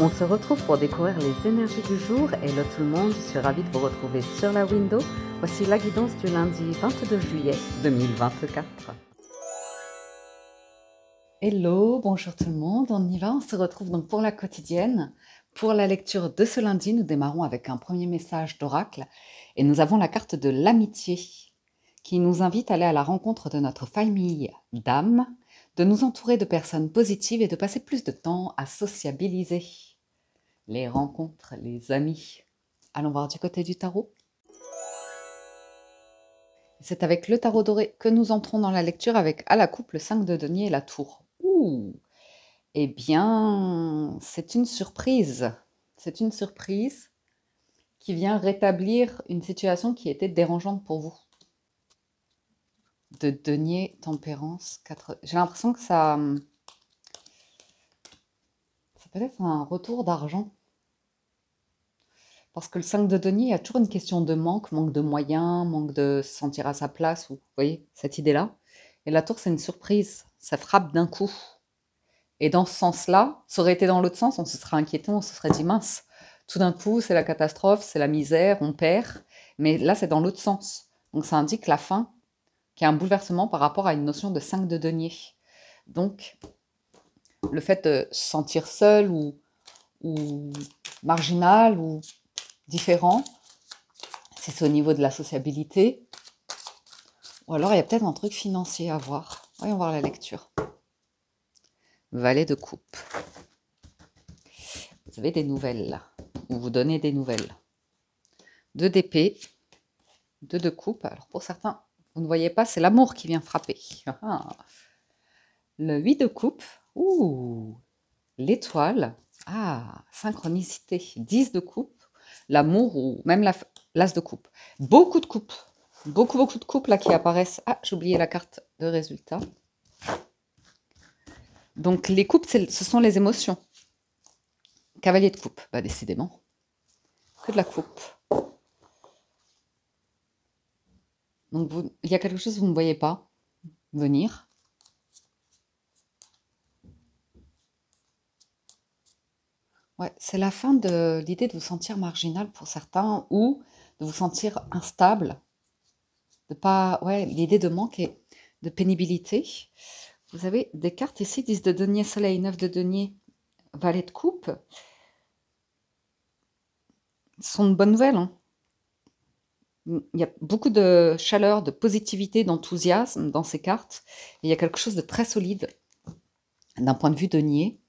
On se retrouve pour découvrir les énergies du jour. Hello tout le monde, je suis ravie de vous retrouver sur la window. Voici la guidance du lundi 22 juillet 2024. Hello, bonjour tout le monde, on y va, on se retrouve donc pour la quotidienne. Pour la lecture de ce lundi, nous démarrons avec un premier message d'oracle et nous avons la carte de l'amitié qui nous invite à aller à la rencontre de notre famille d'âme, de nous entourer de personnes positives et de passer plus de temps à sociabiliser. Les rencontres, les amis. Allons voir du côté du tarot. C'est avec le tarot doré que nous entrons dans la lecture avec à la coupe le 5 de denier et la tour. Ouh! Eh bien, c'est une surprise. C'est une surprise qui vient rétablir une situation qui était dérangeante pour vous. De denier, tempérance, 4... J'ai l'impression que ça peut être un retour d'argent. Parce que le 5 de denier, il y a toujours une question de manque de moyens, manque de se sentir à sa place, ou, vous voyez, cette idée-là. Et la tour, c'est une surprise, ça frappe d'un coup. Et dans ce sens-là, ça aurait été dans l'autre sens, on se serait inquiété, on se serait dit mince, tout d'un coup, c'est la catastrophe, c'est la misère, on perd. Mais là, c'est dans l'autre sens. Donc ça indique la fin, qu'il y a un bouleversement par rapport à une notion de 5 de denier. Donc, le fait de se sentir seul ou marginal ou différent, si c'est au niveau de la sociabilité, ou alors il y a peut-être un truc financier à voir. Voyons voir la lecture. Valet de coupe. Vous avez des nouvelles, ou vous donnez des nouvelles. 2 d'épée, 2 de coupe. Alors pour certains, vous ne voyez pas, c'est l'amour qui vient frapper. Le 8 de coupe, ouh, l'étoile, synchronicité, 10 de coupe, l'amour ou même l'as de coupe. Beaucoup de coupes, beaucoup de coupes là qui apparaissent. Ah, j'ai oublié la carte de résultat. Donc les coupes, ce sont les émotions. Cavalier de coupe, bah décidément, que de la coupe. Donc il y a quelque chose que vous ne voyez pas venir. Ouais, c'est la fin de l'idée de vous sentir marginal pour certains ou de vous sentir instable. De pas, ouais, l'idée de manque et de pénibilité. Vous avez des cartes ici, 10 de denier, soleil, 9 de denier, valet de coupe. Ce sont de bonnes nouvelles. Hein. Il y a beaucoup de chaleur, de positivité, d'enthousiasme dans ces cartes. Et il y a quelque chose de très solide d'un point de vue denier.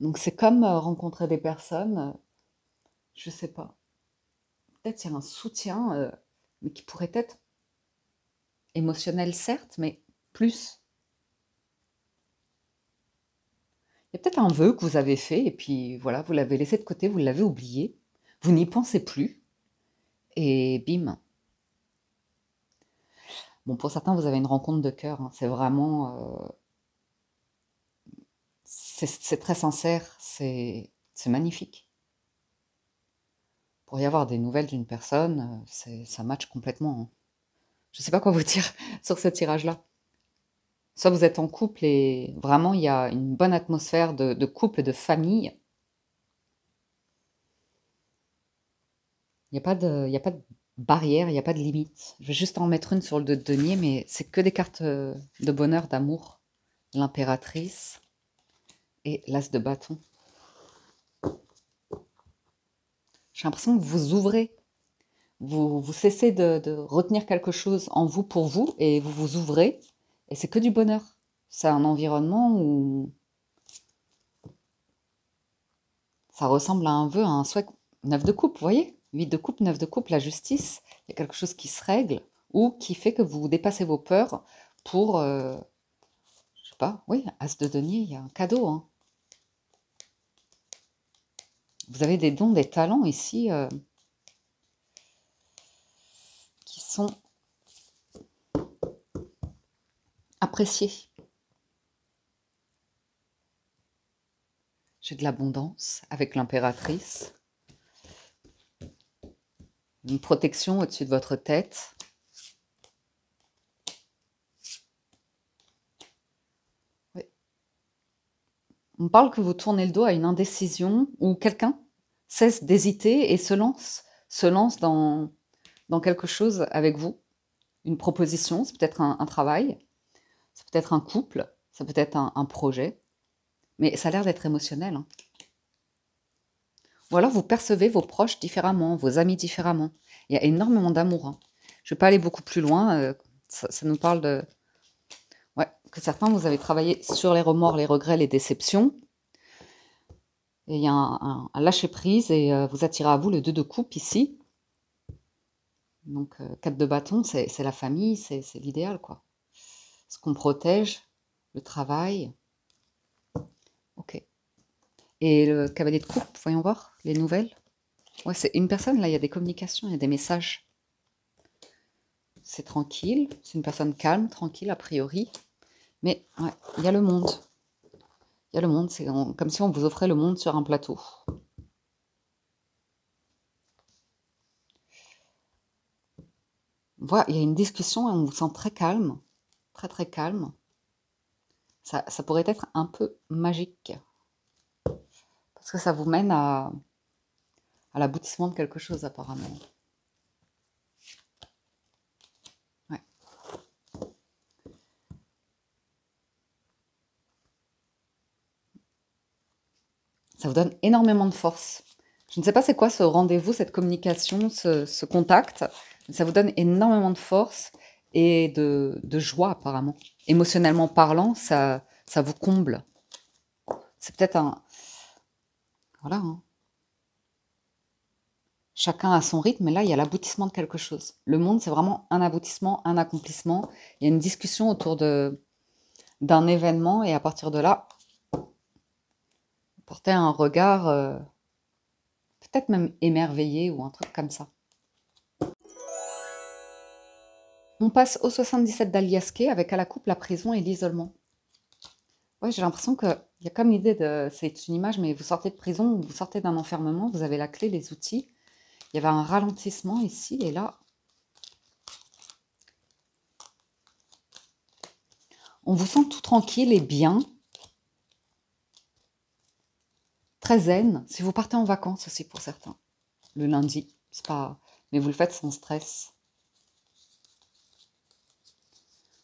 Donc c'est comme rencontrer des personnes, je ne sais pas, peut-être il y a un soutien, mais qui pourrait être émotionnel certes, mais plus. Il y a peut-être un vœu que vous avez fait et puis voilà, vous l'avez laissé de côté, vous l'avez oublié, vous n'y pensez plus et bim. Bon, pour certains, vous avez une rencontre de cœur, hein, c'est vraiment... c'est très sincère, c'est magnifique. Pour y avoir des nouvelles d'une personne, ça match complètement. Hein. Je ne sais pas quoi vous dire sur ce tirage-là. Soit vous êtes en couple et vraiment il y a une bonne atmosphère de couple et de famille. Il n'y a pas de barrière, il n'y a pas de limite. Je vais juste en mettre une sur le 2 de denier, mais c'est que des cartes de bonheur, d'amour. L'impératrice et l'as de bâton. J'ai l'impression que vous ouvrez. Vous cessez de retenir quelque chose en vous pour vous et vous vous ouvrez. Et c'est que du bonheur. C'est un environnement où ça ressemble à un vœu, à un souhait. 9 de coupe, vous voyez 8 de coupe, 9 de coupe, la justice. Il y a quelque chose qui se règle ou qui fait que vous dépassez vos peurs pour, je sais pas, oui, as de denier, il y a un cadeau. Hein. Vous avez des dons, des talents ici qui sont appréciés. J'ai de l'abondance avec l'impératrice. Une protection au-dessus de votre tête. Oui. On parle que vous tournez le dos à une indécision ou quelqu'un cesse d'hésiter et se lance dans quelque chose avec vous. Une proposition, c'est peut-être un travail, c'est peut-être un couple, ça peut être un projet, mais ça a l'air d'être émotionnel, hein. Ou alors vous percevez vos proches différemment, vos amis différemment. Il y a énormément d'amour, hein. Je ne vais pas aller beaucoup plus loin, ça nous parle de... Ouais, que certains, vous avez travaillé sur les remords, les regrets, les déceptions, et il y a un lâcher-prise, et vous attirez à vous le 2 de coupe ici. Donc 4 de bâton, c'est la famille, c'est l'idéal, quoi. Ce qu'on protège, le travail. Ok. Et le cavalier de coupe, voyons voir, les nouvelles. Ouais, c'est une personne, là, il y a des communications, il y a des messages. C'est tranquille, c'est une personne calme, tranquille, a priori. Mais ouais, il y a le monde. Il y a le monde, c'est comme si on vous offrait le monde sur un plateau. Voilà, il y a une discussion et on vous sent très calme, très très calme. Ça pourrait être un peu magique, parce que ça vous mène à l'aboutissement de quelque chose apparemment. Ouais. Ça vous donne énormément de force. Je ne sais pas c'est quoi ce rendez-vous, cette communication, ce contact, mais ça vous donne énormément de force et de joie apparemment. Émotionnellement parlant, ça vous comble. C'est peut-être un... Voilà, hein. Chacun a son rythme, mais là, il y a l'aboutissement de quelque chose. Le monde, c'est vraiment un aboutissement, un accomplissement. Il y a une discussion autour d'un événement, et à partir de là, porter un regard peut-être même émerveillé ou un truc comme ça. On passe au 77 d'Aliasqué avec à la coupe la prison et l'isolement. Ouais, j'ai l'impression qu'il y a comme l'idée de... C'est une image, mais vous sortez de prison, vous sortez d'un enfermement, vous avez la clé, les outils. Il y avait un ralentissement ici, et là, on vous sent tout tranquille et bien, très zen. Si vous partez en vacances aussi pour certains, le lundi, c'est pas... mais vous le faites sans stress.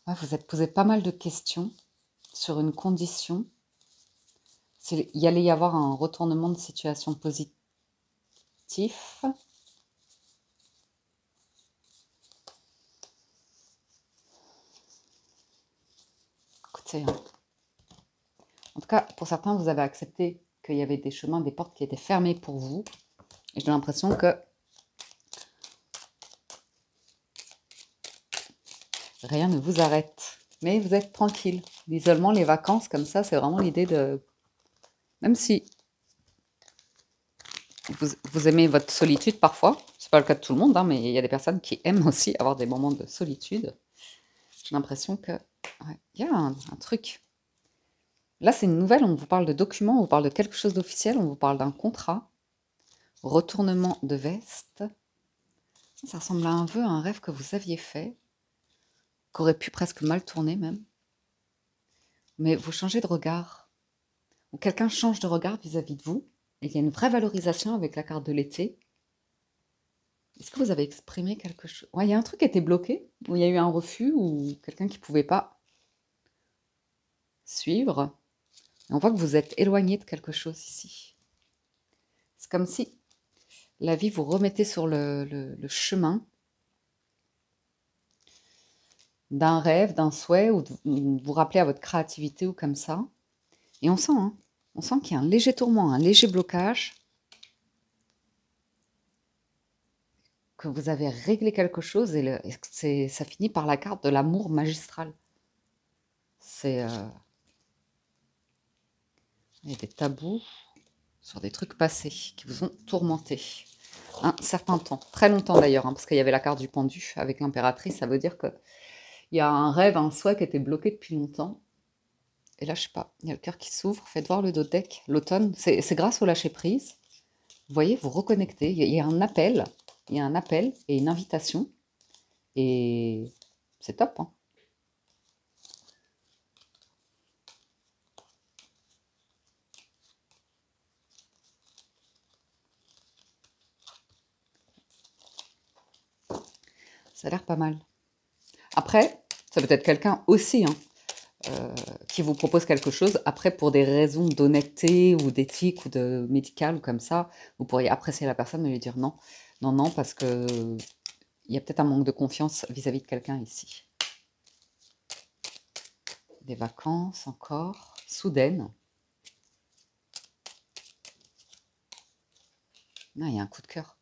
Ouais, vous êtes posé pas mal de questions sur une condition. Il y allait y avoir un retournement de situation positif. Écoutez, en tout cas, pour certains, vous avez accepté qu'il y avait des chemins, des portes qui étaient fermées pour vous. Et j'ai l'impression que rien ne vous arrête. Mais vous êtes tranquille. L'isolement, les vacances, comme ça, c'est vraiment l'idée de... Même si vous aimez votre solitude parfois, c'est pas le cas de tout le monde, hein, mais il y a des personnes qui aiment aussi avoir des moments de solitude. J'ai l'impression que... Ouais, il y a un truc. Là, c'est une nouvelle, on vous parle de documents, on vous parle de quelque chose d'officiel, on vous parle d'un contrat, retournement de veste. Ça ressemble à un vœu, à un rêve que vous aviez fait, qu'aurait pu presque mal tourner même. Mais vous changez de regard, ou quelqu'un change de regard vis-à-vis de vous, et il y a une vraie valorisation avec la carte de l'été. Est-ce que vous avez exprimé quelque chose? Ouais, il y a un truc qui était bloqué, où il y a eu un refus, ou quelqu'un qui ne pouvait pas suivre. Et on voit que vous êtes éloigné de quelque chose ici. C'est comme si la vie vous remettait sur le chemin d'un rêve, d'un souhait, ou de vous rappeler à votre créativité ou comme ça. Et on sent qu'il y a un léger tourment, un léger blocage, que vous avez réglé quelque chose, et ça finit par la carte de l'amour magistral. C'est... il y a des tabous sur des trucs passés qui vous ont tourmenté un certain temps, très longtemps d'ailleurs, hein, parce qu'il y avait la carte du pendu avec l'impératrice, ça veut dire qu'il y a un rêve, un souhait qui était bloqué depuis longtemps. Et là, je sais pas, il y a le cœur qui s'ouvre, faites voir le dos de deck, l'automne, c'est grâce au lâcher-prise. Vous voyez, vous reconnectez, il y a un appel, et une invitation, et c'est top, hein. Ça a l'air pas mal. Après, ça peut être quelqu'un aussi, hein, qui vous propose quelque chose. Après, pour des raisons d'honnêteté ou d'éthique ou de médical ou comme ça, vous pourriez apprécier la personne et lui dire non. Non, non, parce que il y a peut-être un manque de confiance vis-à-vis de quelqu'un ici. Des vacances encore, soudaines. Ah, il y a un coup de cœur.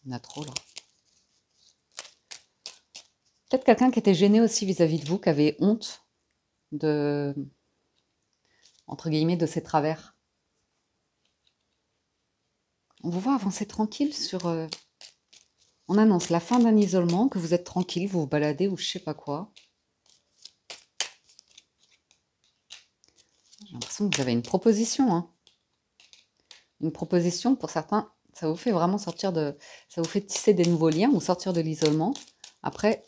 Il y en a trop là. Peut-être quelqu'un qui était gêné aussi vis-à-vis de vous, qui avait honte de, entre guillemets, de ses travers. On vous voit avancer tranquille sur... on annonce la fin d'un isolement, que vous êtes tranquille, vous vous baladez ou je sais pas quoi. J'ai l'impression que vous avez une proposition. Hein. Une proposition, pour certains, ça vous fait vraiment sortir de... ça vous fait tisser des nouveaux liens ou sortir de l'isolement. Après,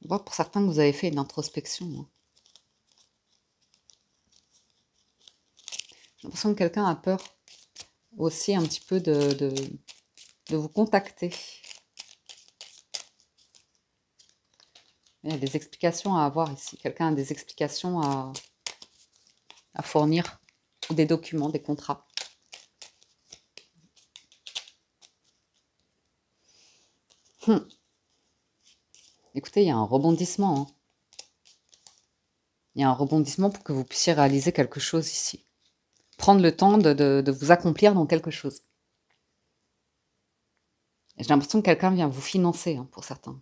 on voit pour certains que vous avez fait une introspection. Hein. J'ai l'impression que quelqu'un a peur aussi un petit peu de vous contacter. Il y a des explications à avoir ici. Quelqu'un a des explications à fournir, des documents, des contrats. Écoutez, il y a un rebondissement. Hein. Il y a un rebondissement pour que vous puissiez réaliser quelque chose ici. Prendre le temps de vous accomplir dans quelque chose. J'ai l'impression que quelqu'un vient vous financer, hein, pour certains.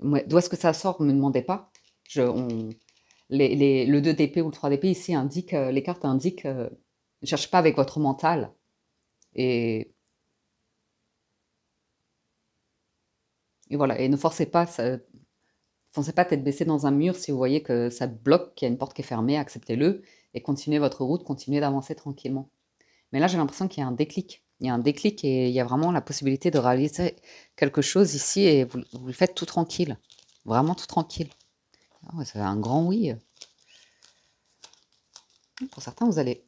D'où est-ce que ça sort? Ne me demandez pas. Le 2 d'épée ou le 3 d'épée ici indique, les cartes indiquent, ne cherchez pas avec votre mental. Et voilà, et ne forcez pas, foncez pas tête baissée dans un mur si vous voyez que ça bloque, qu'il y a une porte qui est fermée, acceptez-le et continuez votre route, continuez d'avancer tranquillement. Mais là, j'ai l'impression qu'il y a un déclic. Il y a un déclic et il y a vraiment la possibilité de réaliser quelque chose ici et vous le faites tout tranquille. Vraiment tout tranquille. Ah ouais, ça fait un grand oui. Pour certains, vous allez...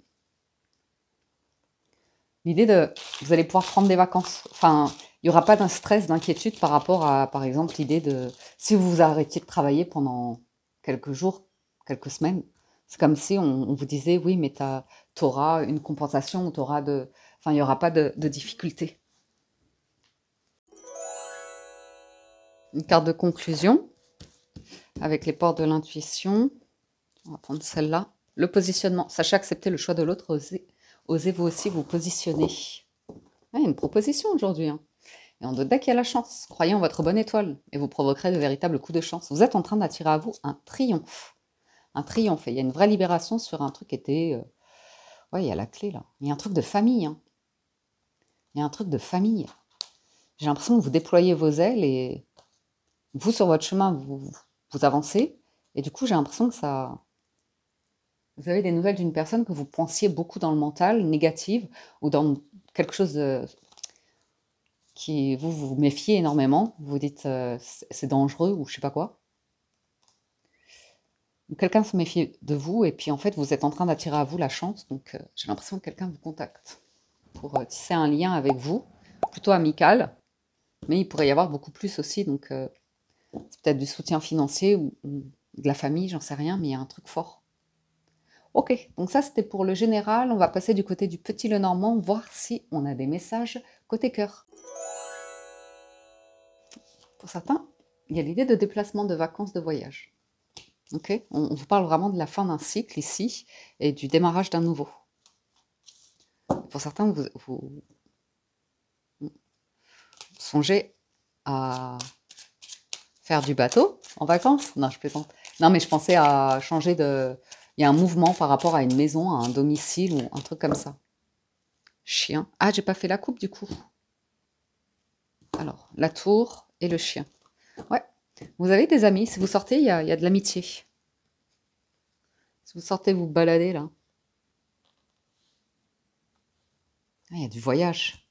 L'idée de... Vous allez pouvoir prendre des vacances. Enfin, il n'y aura pas d'un stress, d'inquiétude par rapport à, par exemple, l'idée de... Si vous vous arrêtiez de travailler pendant quelques jours, quelques semaines, c'est comme si on vous disait, oui, mais tu auras une compensation, tu auras de... Enfin, il n'y aura pas de difficulté. Une carte de conclusion, avec les portes de l'intuition. On va prendre celle-là. Le positionnement. Sachez accepter le choix de l'autre, osez vous aussi vous positionner. Ah, il y a une proposition aujourd'hui. Hein. Et on dès qu'il y a la chance, croyez en votre bonne étoile et vous provoquerez de véritables coups de chance. Vous êtes en train d'attirer à vous un triomphe. Un triomphe. Et il y a une vraie libération sur un truc qui était... ouais, il y a la clé là. Il y a un truc de famille. Hein. Il y a un truc de famille. J'ai l'impression que vous déployez vos ailes et vous, sur votre chemin, vous avancez. Et du coup, j'ai l'impression que ça... Vous avez des nouvelles d'une personne que vous pensiez beaucoup dans le mental, négative, ou dans quelque chose qui vous méfiez énormément. Vous dites c'est dangereux ou je sais pas quoi. Quelqu'un se méfie de vous et puis en fait vous êtes en train d'attirer à vous la chance. Donc j'ai l'impression que quelqu'un vous contacte pour tisser un lien avec vous, plutôt amical. Mais il pourrait y avoir beaucoup plus aussi. Donc c'est peut-être du soutien financier ou de la famille, j'en sais rien, mais il y a un truc fort. Ok, donc ça c'était pour le général. On va passer du côté du petit Lenormand, voir si on a des messages côté cœur. Pour certains, il y a l'idée de déplacement, de vacances, de voyage. Ok, on vous parle vraiment de la fin d'un cycle ici et du démarrage d'un nouveau. Pour certains, vous songez à faire du bateau en vacances. Non, je plaisante. Non, mais je pensais à changer de... Il y a un mouvement par rapport à une maison, à un domicile ou un truc comme ça. Chien. Ah, j'ai pas fait la coupe du coup. Alors, la tour et le chien. Ouais. Vous avez des amis. Si vous sortez, il y a de l'amitié. Si vous sortez, vous baladez là. Ah, il y a du voyage.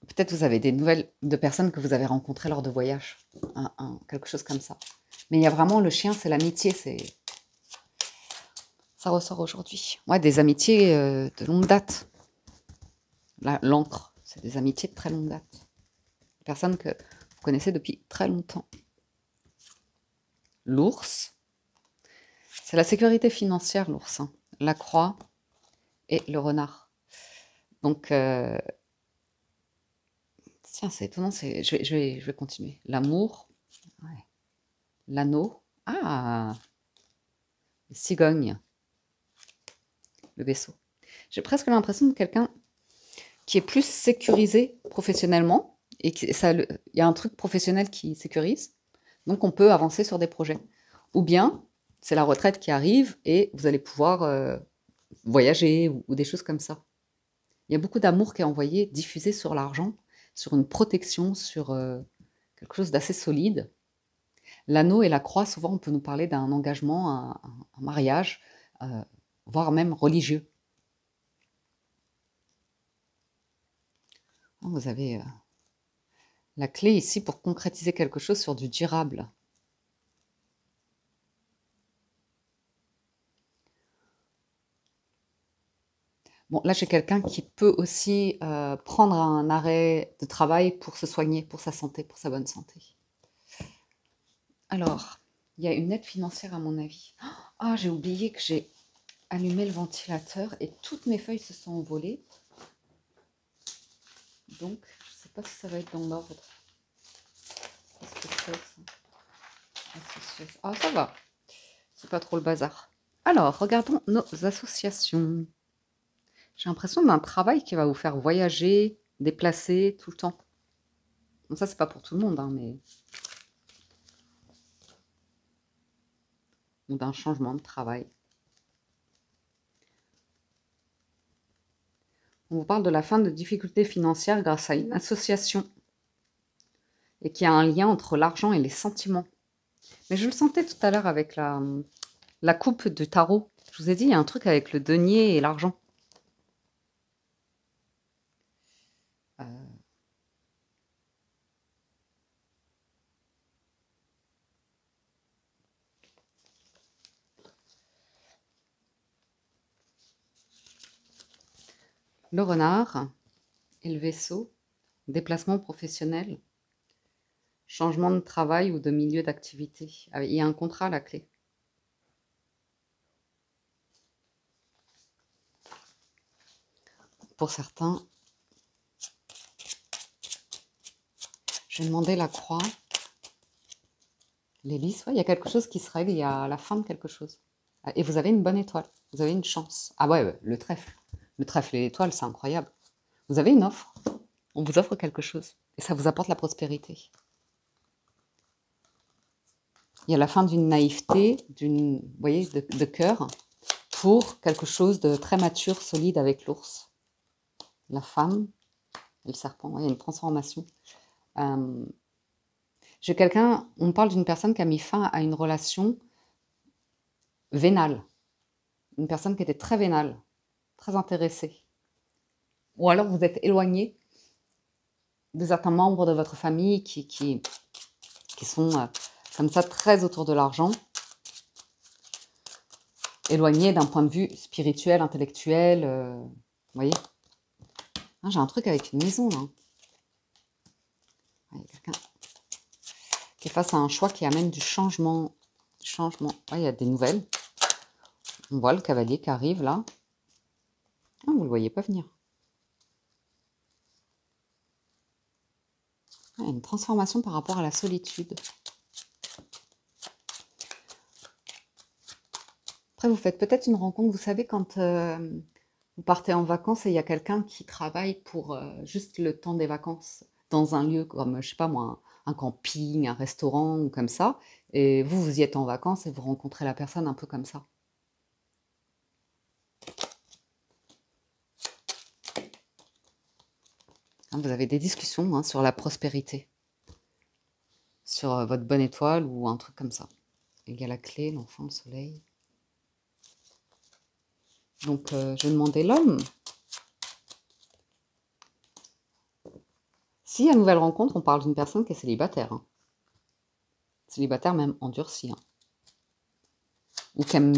Peut-être vous avez des nouvelles de personnes que vous avez rencontrées lors de voyages. Quelque chose comme ça. Mais il y a vraiment le chien, c'est l'amitié. Ça ça ressort aujourd'hui. Ouais, des amitiés de longue date. L'encre, c'est des amitiés de très longue date. Personnes que vous connaissez depuis très longtemps. L'ours, c'est la sécurité financière, l'ours. Hein. La croix et le renard. Donc, tiens, c'est étonnant. Je vais continuer. L'amour, ouais. L'anneau. Ah, les cigognes. Le vaisseau. J'ai presque l'impression de quelqu'un qui est plus sécurisé professionnellement. Et il y a un truc professionnel qui sécurise. Donc, on peut avancer sur des projets. Ou bien, c'est la retraite qui arrive et vous allez pouvoir voyager ou des choses comme ça. Il y a beaucoup d'amour qui est envoyé, diffusé sur l'argent, sur une protection, sur quelque chose d'assez solide. L'anneau et la croix, souvent, on peut nous parler d'un engagement, un mariage, voire même religieux. Vous avez la clé ici pour concrétiser quelque chose sur du durable. Bon, là, j'ai quelqu'un qui peut aussi prendre un arrêt de travail pour se soigner, pour sa santé, pour sa bonne santé. Alors, il y a une aide financière à mon avis. Ah, j'ai oublié que j'ai allumé le ventilateur et toutes mes feuilles se sont envolées. Donc, je ne sais pas si ça va être dans l'ordre. Qu'est-ce que c'est ça? Association. Ah, ça va. C'est pas trop le bazar. Alors, regardons nos associations. J'ai l'impression d'un travail qui va vous faire voyager, déplacer tout le temps. Bon, ça, c'est pas pour tout le monde, hein, mais... Ou d'un changement de travail. On vous parle de la fin de difficultés financières grâce à une association. Et qu'il y a un lien entre l'argent et les sentiments. Mais je le sentais tout à l'heure avec la coupe du tarot. Je vous ai dit, il y a un truc avec le denier et l'argent. Le renard et le vaisseau, déplacement professionnel, changement de travail ou de milieu d'activité. Il y a un contrat à la clé. Pour certains, je vais demander la croix. L'hélice, ouais, il y a quelque chose qui se règle, il y a la fin de quelque chose. Et vous avez une bonne étoile, vous avez une chance. Ah ouais, le trèfle. Le trèfle et l'étoile, c'est incroyable. Vous avez une offre, on vous offre quelque chose. Et ça vous apporte la prospérité. Il y a la fin d'une naïveté, vous voyez, de cœur, pour quelque chose de très mature, solide avec l'ours. La femme et le serpent, ouais, il y a une transformation. J'ai quelqu'un, on me parle d'une personne qui a mis fin à une relation vénale. Une personne qui était très vénale, très intéressée. Ou alors vous êtes éloigné de certains membres de votre famille qui sont comme ça très autour de l'argent. Éloigné d'un point de vue spirituel, intellectuel. Vous voyez, ah, j'ai un truc avec une maison là. Il y a quelqu'un qui est face à un choix qui amène du changement. Ouais, il y a des nouvelles. On voit le cavalier qui arrive là. Ah, vous ne le voyez pas venir. Ah, une transformation par rapport à la solitude. Après, vous faites peut-être une rencontre. Vous savez, quand vous partez en vacances et il y a quelqu'un qui travaille pour juste le temps des vacances dans un lieu comme, je sais pas moi, un camping, un restaurant ou comme ça, et vous y êtes en vacances et vous rencontrez la personne un peu comme ça. Vous avez des discussions sur la prospérité, sur votre bonne étoile ou un truc comme ça. Il y a la clé, l'enfant, le soleil. Donc, je vais demander l'homme. Si à nouvelle rencontre, on parle d'une personne qui est célibataire. Hein. Célibataire même endurci. Hein. Ou qui aime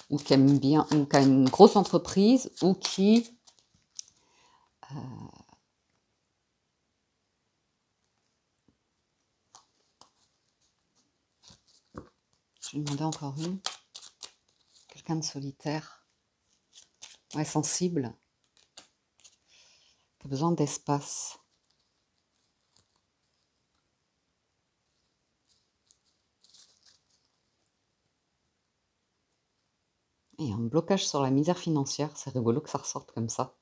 ou qui aime bien, ou qui a une grosse entreprise, ou qui... je vais demander encore une. Quelqu'un de solitaire. Ouais, sensible. Qui a besoin d'espace. Et un blocage sur la misère financière. C'est rigolo que ça ressorte comme ça.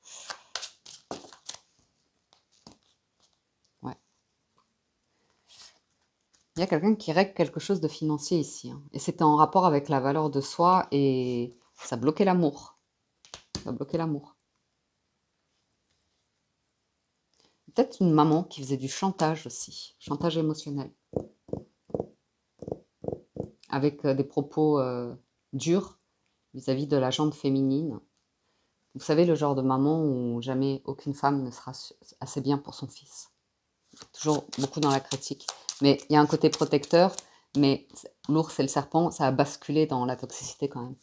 Ouais. Il y a quelqu'un qui règle quelque chose de financier ici. Hein. Et c'était en rapport avec la valeur de soi et ça bloquait l'amour. Ça bloquait l'amour. Peut-être une maman qui faisait du chantage aussi. Chantage émotionnel. Avec des propos durs vis-à-vis de la jante féminine. Vous savez, le genre de maman où jamais aucune femme ne sera assez bien pour son fils. Toujours beaucoup dans la critique. Mais il y a un côté protecteur, mais l'ours et le serpent, ça a basculé dans la toxicité quand même.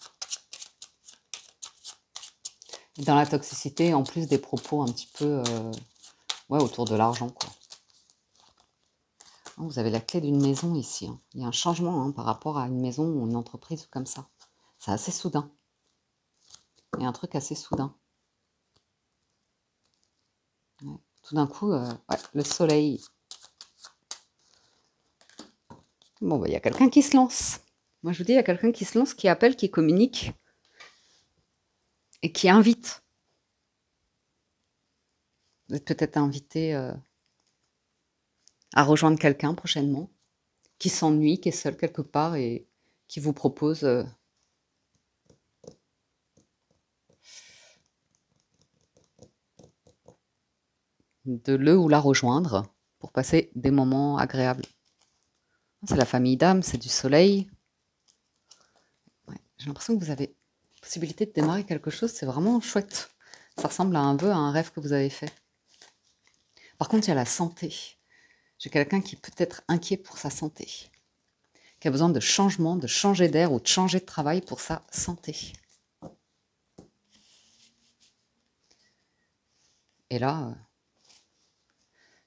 Et dans la toxicité, en plus des propos un petit peu ouais, autour de l'argent, quoi. Vous avez la clé d'une maison ici. Hein. Il y a un changement hein, par rapport à une maison ou une entreprise comme ça. C'est assez soudain. Il y a un truc assez soudain. Ouais. Tout d'un coup, ouais, le soleil. Bon, bah, il y a quelqu'un qui se lance. Moi, je vous dis, il y a quelqu'un qui se lance, qui appelle, qui communique et qui invite. Vous êtes peut-être invité à rejoindre quelqu'un prochainement, qui s'ennuie, qui est seul quelque part et qui vous propose de le ou la rejoindre pour passer des moments agréables. C'est la famille d'âme, c'est du soleil. Ouais, j'ai l'impression que vous avez la possibilité de démarrer quelque chose, c'est vraiment chouette. Ça ressemble à un vœu, à un rêve que vous avez fait. Par contre, il y a la santé. J'ai quelqu'un qui peut être inquiet pour sa santé, qui a besoin de changement, de changer d'air ou de changer de travail pour sa santé. Et là,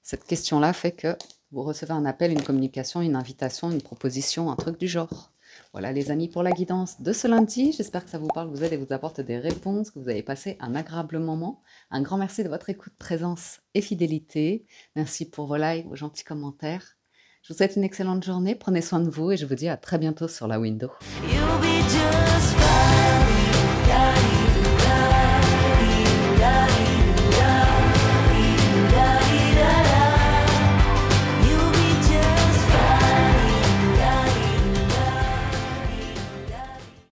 cette question-là fait que vous recevez un appel, une communication, une invitation, une proposition, un truc du genre. Voilà les amis pour la guidance de ce lundi. J'espère que ça vous parle, vous aide et vous apporte des réponses, que vous avez passé un agréable moment. Un grand merci de votre écoute, présence et fidélité. Merci pour vos likes, vos gentils commentaires. Je vous souhaite une excellente journée, prenez soin de vous et je vous dis à très bientôt sur la window.